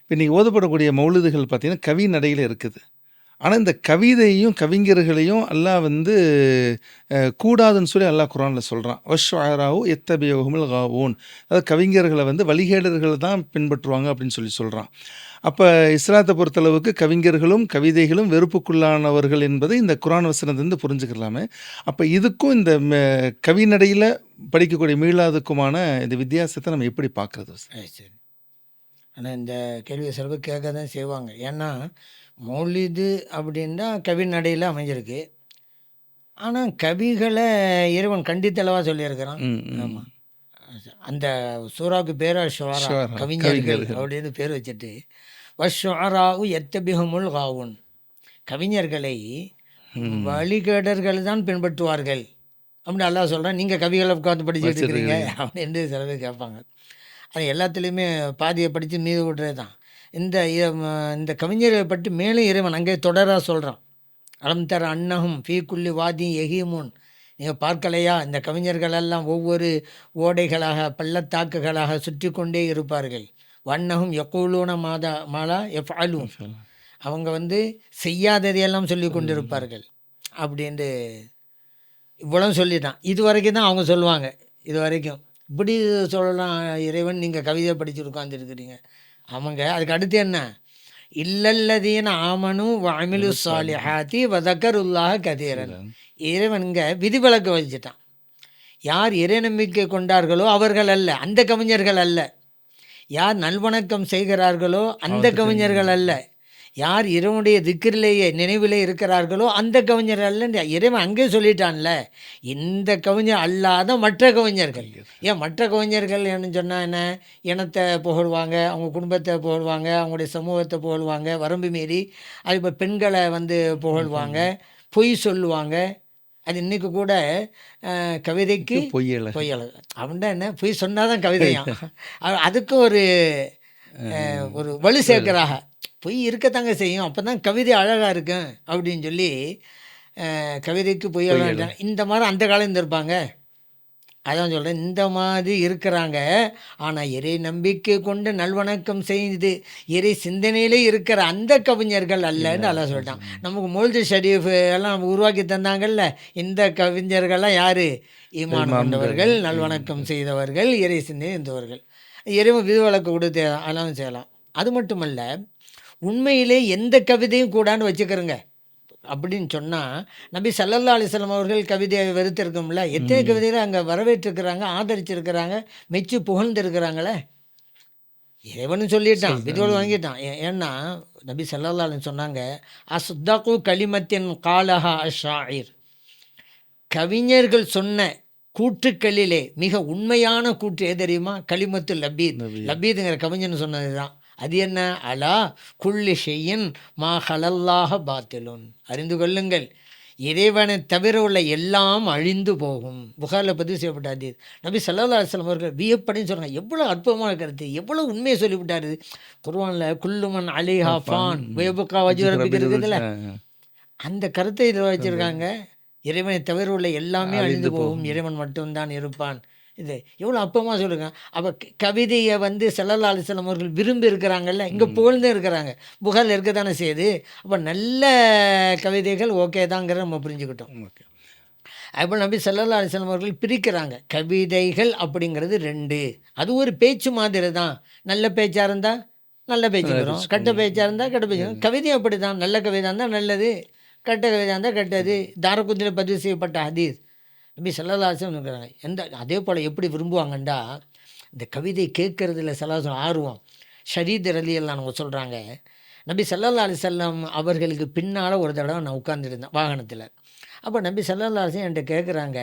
இப்ப இன்னைக்கு ஓதப்படக்கூடிய மௌலிதுகள் பார்த்தீங்கன்னா, கவி நடையில இருக்குது. ஆனா, இந்த கவிதையையும், கவிஞர்களையும் அல்லாஹ் வந்து கூடாதுன்னு சொல்லி அல்லாஹ் குர்ஆன்ல சொல்றான். "வஷ்ஷுஅராஉ யத்தபிஉஹுமுல் காவூன்." அதாவது கவிஞர்கள வந்து வழிகேடர்கள் தான் பின்பற்றுவாங்க அப்படின்னு சொல்லி சொல்றான். அப்ப இஸ்லாத்த பொறுத்தளவுக்கு கவிஞர்களும், கவிதைகளும் வெறுப்புக்குள்ளானவர்கள் என்பதை இந்த குர்ஆன் வசனத்திலிருந்து புரிஞ்சுக்கலாமே. அப்ப இதுக்கும் இந்த கவி நடையில படிக்கக்கூடிய மீளாதுக்குமான இந்த வித்தியாசத்த நம்ம எப்படி பார்க்கிறது? சரி. ஆனால் இந்த கேள்வியை சில பேர் கேட்க தான் செய்வாங்க. ஏன்னா மௌலிது அப்படின்னா கவி நடையில் அமைஞ்சிருக்கு. ஆனால் கவிகளை இறைவன் கண்டித்தளவாக சொல்லியிருக்கிறான். ம், ம். ஆமாம். அந்த சூறாவுக்கு பேரா ஷுஆரா, ஷுஆரா, கவிஞர்கள் கவிஞர்கள். அப்படின்னு பேர் வச்சுட்டு வஷ்ஷுஅராஉ யத்தபிஹுமுல் காவூன், கவிஞர்களை ம். வழிகேடர்கள் தான் பின்பற்றுவார்கள் அப்படின்னு அல்லாஹ் சொல்கிறான். நீங்கள் கவிகளை உட்காந்து படிச்சுட்டு இருக்கிறீங்க படிச்சிருக்கிறீங்க. அப்படின்னு சில பேர் கேட்பாங்க. அது எல்லாத்துலேயுமே பாதியை படித்து மீது விடுறது தான். இந்த கவிஞர்களை பற்றி மேலும் இறைவன் அங்கே தொடராக சொல்கிறான். அலம் தர அன்னஹும் ஃபீ குல்லி வாதி யஹீமுன், நீங்கள் பார்க்கலையா இந்த கவிஞர்கள் எல்லாம் ஒவ்வொரு ஓடைகளாக பள்ளத்தாக்குகளாக சுற்றி கொண்டே இருப்பார்கள். வன்னஹும் யக்கூலூன மாலா எஃப்அலூன், அவங்க வந்து செய்யாததையெல்லாம் சொல்லி கொண்டிருப்பார்கள் அப்படின்ட்டு இவ்வளோ சொல்லிட்டான். இது வரைக்கும் தான் அவங்க சொல்லுவாங்க. இது வரைக்கும் இப்படி சொல்லலாம் இறைவன், நீங்கள் கவிதை படித்து உட்காந்துருக்கிறீங்க. அவங்க அதுக்கு அடுத்து என்ன, இல்லல்லதீன ஆமனு வஅமிலு ஸாலிஹாத்தி வதக்கருல்லாஹ கதீரன். இறைவன் இங்கே விதிவிலக்கு வச்சுட்டான். யார் இறை நம்பிக்கை கொண்டார்களோ அவர்கள் அல்ல, அந்த கவிஞர்கள் அல்ல. யார் நல்வணக்கம் செய்கிறார்களோ அந்த கவிஞர்கள் அல்ல. யார் இறைவனுடைய திக்கிரிலேயே நினைவிலே இருக்கிறார்களோ அந்த கவிஞர்கள் அல்ல. இறைவன் அங்கே சொல்லிட்டான்ல, இந்த கவிஞர் அல்லாத மற்ற கவிஞர்கள். ஏன் மற்ற கவிஞர்கள் என்ன சொன்னால் என்ன, இனத்தை புகழ்வாங்க, அவங்க குடும்பத்தை புகழ்வாங்க, அவங்களுடைய சமூகத்தை புகழ்வாங்க, வரம்பு மீறி அது இப்போ பெண்களை வந்து புகழ்வாங்க, பொய் சொல்லுவாங்க. அது இன்றைக்கி கூட கவிதைக்கு பொய்யலை அப்படின்னா என்ன, பொய் சொன்னால் தான் கவிதையாம். அதுக்கு ஒரு வலு சேர்க்கிறாக. பொய் இருக்கத்தாங்க செய்யும், அப்போ தான் கவிதை அழகாக இருக்கும் அப்படின்னு சொல்லி கவிதைக்கு பொய் அழகாக. இந்த மாதிரி அந்த காலம் இருந்திருப்பாங்க. அதான் சொல்கிறேன், இந்த மாதிரி இருக்கிறாங்க. ஆனால் இறை நம்பிக்கை கொண்டு நல்வணக்கம் செய்து இறை சிந்தனையிலே இருக்கிற அந்த கவிஞர்கள் அல்லன்னு எல்லாம் சொல்லிட்டான். நமக்கு மௌலிது ஷரீஃப் எல்லாம் நம்ம உருவாக்கி தந்தாங்கல்ல, இந்த கவிஞர்கள்லாம் யார்? ஈமான் கொண்டவர்கள், நல்வணக்கம் செய்தவர்கள், இறை சிந்தனை இருந்தவர்கள். இறைவன் விதிவிலக்கு கொடுத்து அதெல்லாம் செய்யலாம். அது மட்டுமல்ல, உண்மையிலே எந்த கவிதையும் கூடான்னு வச்சுக்கிறோங்க அப்படின்னு சொன்னால், நபி ஸல்லல்லாஹு அலைஹி வஸல்லம் அவர்கள் கவிதையை வெறுத்திருக்கோம்ல, எத்தனை கவிதைகளை அங்கே வரவேற்றிருக்கிறாங்க, ஆதரிச்சிருக்கிறாங்க, மெச்சு புகழ்ந்துருக்கிறாங்களே. இறைவனு சொல்லிட்டான், விதிவல் வாங்கிட்டான். ஏன்னா நபி ஸல்லல்லாஹு அலைஹி சொன்னாங்க, அஸ்தகு கலிமத்தின் காலஹா அஷாயிர், கவிஞர்கள் சொன்ன கூற்றுக்களிலே மிக உண்மையான கூற்று எது தெரியுமா? கலிமத்து லபீத். லபீதுங்கிற கவிஞன் சொன்னது தான். அது என்ன? அலா குல்லி ஷையின் மா ஹலல்லாஹ பாத்திலுன், அறிந்து கொள்ளுங்கள், இறைவனை தவிர உள்ள எல்லாம் அழிந்து போகும். புகாரில் பதிவு செய்யப்பட்ட ஹதீஸ். நபி ஸல்லல்லாஹு அலைஹி வஸல்லம் அவர்கள் வியப்படின்னு சொல்கிறாங்க. எவ்வளோ அற்புதமாக இருக்கிறது, எவ்வளோ உண்மையை சொல்லிவிட்டாரு. குர்ஆனில் குல்லுமன் அலைஹா ஃபான் வயபுகா வஜ்ஹு ரப்பிக இருக்குதுல்ல, அந்த கருத்தை இதில் வச்சுருக்காங்க. இறைவனை தவிர உள்ள எல்லாமே அழிந்து போகும், இறைவன் மட்டும்தான் இருப்பான். இது எவ்வளோ அப்பமாக சொல்லுங்க. அப்போ கவிதையை வந்து ஸல்லல்லாஹு அலைஹி வஸல்லம் அவர்கள் விரும்பி இருக்கிறாங்கல்ல, இங்கே புகழ்ந்து இருக்கிறாங்க, புகழ் இருக்க தானே செய்யுது. அப்போ நல்ல கவிதைகள் ஓகே தாங்கிற நம்ம புரிஞ்சுக்கிட்டோம். அப்போ நபி ஸல்லல்லாஹு அலைஹி வஸல்லம் அவர்கள் பிரிக்கிறாங்க. கவிதைகள் அப்படிங்கிறது ரெண்டு. அது ஒரு பேச்சு மாதிரி தான். நல்ல பேச்சாக இருந்தால் நல்ல பேச்சு வரும், கெட்ட பேச்சாக இருந்தால் கெட்ட பேச்சு வரும். கவிதை அப்படி தான், நல்ல கவிதை இருந்தால் நல்லது, கெட்ட கவிதை இருந்தால் கெட்டது. தாரகுத்தியில் பதிவு செய்யப்பட்ட ஹதீஸ். நபி ஸல்லல்லாஹு அலைஹி வஸல்லம் இருக்கிறாங்க. அதே போல் எப்படி விரும்புவாங்கண்டா, இந்த கவிதை கேட்குறதுல ஸல்லல்லாஹு ஆர்வம். ஷரீத் ரலியல்லாஹு அன்ஹு சொல்கிறாங்க, நபி ஸல்லல்லாஹு அலைஹி வஸல்லம் அவர்களுக்கு பின்னால் ஒரு தடவை நான் உட்காந்துருந்தேன் வாகனத்தில். அப்போ நபி ஸல்லல்லாஹு அலைஹி வஸல்லம் என்கிட்ட கேட்குறாங்க,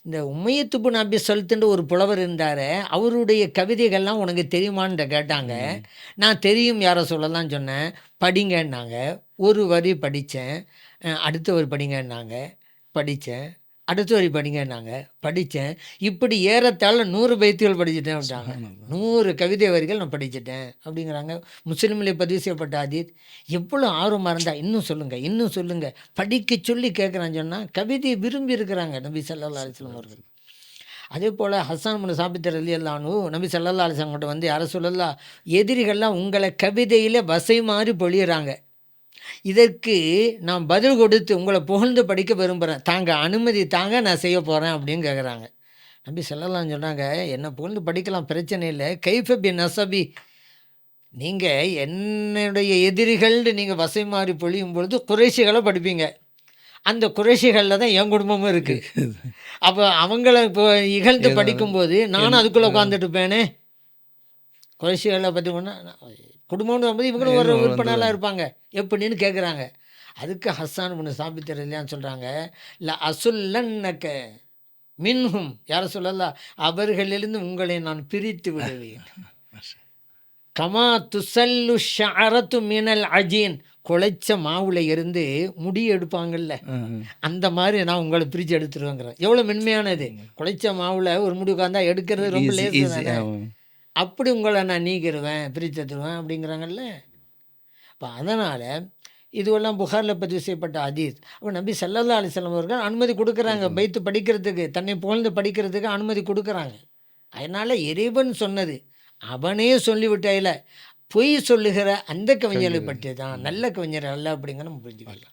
இந்த உம்மையத் இப்னு அபி ஸல்த்ன்ற ஒரு புலவர் இருந்தார், அவருடைய கவிதைகள்லாம் உனக்கு தெரியுமான்னு கேட்டாங்க. நான் தெரியும் யாரை சொல்லலாம்னு சொன்னேன். படிங்கன்னாங்க. ஒரு வரி படித்தேன், அடுத்த வரி படிங்கன்னாங்க, படித்தேன், அடுத்த வரி படிங்கன்னாங்க, படித்தேன். இப்படி ஏறத்தாழ 100 பைத்துகள் படிச்சுட்டேன் அப்படின்ட்டாங்க. 100 கவிதை வரிகள் நான் படிச்சுட்டேன் அப்படிங்கிறாங்க. முஸ்லீமில் பதிவு செய்யப்பட்ட ஹதீஸ். எவ்வளோ ஆர்வமாக இருந்தால் இன்னும் சொல்லுங்கள், இன்னும் சொல்லுங்கள், படிக்க சொல்லி கேட்குறான்னு சொன்னால் கவிதையை விரும்பி இருக்கிறாங்க நபி ஸல்லல்லாஹு அலைஹி வஸல்லம் அவர்கள். அதே போல் ஹஸ்ஸான் இப்னு சாபித் ரலியல்லாஹு அன்ஹு நபி ஸல்லல்லாஹு அலைஹி வஸல்லம் கிட்ட வந்து யா ரசூலல்லாஹ், எதிரிகள்லாம் உங்களை கவிதையில் வசை மாறி பொழியிறாங்க, இதற்கு நான் பதில் கொடுத்து உங்களை புகழ்ந்து படிக்க விரும்புகிறேன், தாங்க அனுமதி தாங்க, நான் செய்ய போகிறேன் அப்படின்னு கேட்குறாங்க. நபி ஸல்லல்லாஹு சொன்னாங்க, என்னை புகழ்ந்து படிக்கலாம், பிரச்சனை இல்லை. கைஃப பி நசபி, நீங்கள் என்னுடைய எதிரிகள்னு நீங்கள் வசை மாறி பொழியும் பொழுது குறைஷிகளை படிப்பீங்க, அந்த குறைஷிகளில் தான் என் குடும்பமும் இருக்குது. அப்போ அவங்கள இப்போ இகழ்ந்து ஏதாவது படிக்கும்போது நானும் அதுக்குள்ளே உட்காந்துட்டு இருப்பேனே. குறைஷிகளை பற்றி ஒன்றா குடும்பம்னு வரும்போது இவங்களும் ஒரு உறுப்பினராக இருப்பாங்க எப்படின்னு கேட்குறாங்க. அதுக்கு ஹஸ்ஸான் இப்னு சாபித் ரலியல்லாஹு சொல்கிறாங்க, ல அசுல்லன்னக மின்ஹும் யார சொல்லலாம், அவர்களிலிருந்து உங்களை நான் பிரித்து விடுவேன். கமா துசல்லு ஷஅரத்து மினல் அஜீன், குழைச்ச மாவுல இருந்து முடி எடுப்பாங்கல்ல, அந்த மாதிரி நான் உங்களை பிரித்து எடுத்துருவேங்கிறேன். எவ்வளோ மென்மையானது, குழைச்ச மாவுல ஒரு முடி உட்காந்தா எடுக்கிறது ரொம்ப லேசு தானே, அப்படி உங்களை நான் நீக்கிடுவேன், பிரித்து எடுத்துருவேன் அப்படிங்கிறாங்கல்ல. இப்போ அதனால் இதுவெல்லாம் புகாரில் பதிவு செய்யப்பட்ட ஹதீஸ். அப்போ நபி ஸல்லல்லாஹு அலைஹி வஸல்லம் அவர்கள் அனுமதி கொடுக்குறாங்க, பைத்து படிக்கிறதுக்கு, தன்னை புகழ்ந்து படிக்கிறதுக்கு அனுமதி கொடுக்குறாங்க. அதனால் இறைவன் சொன்னது அவனே சொல்லிவிட்டாயில, பொய் சொல்லுகிற அந்த கவிஞர்களை பற்றி தான் நல்ல கவிஞர் அல்ல அப்படிங்கிற நம்ம புரிஞ்சுக்கலாம்.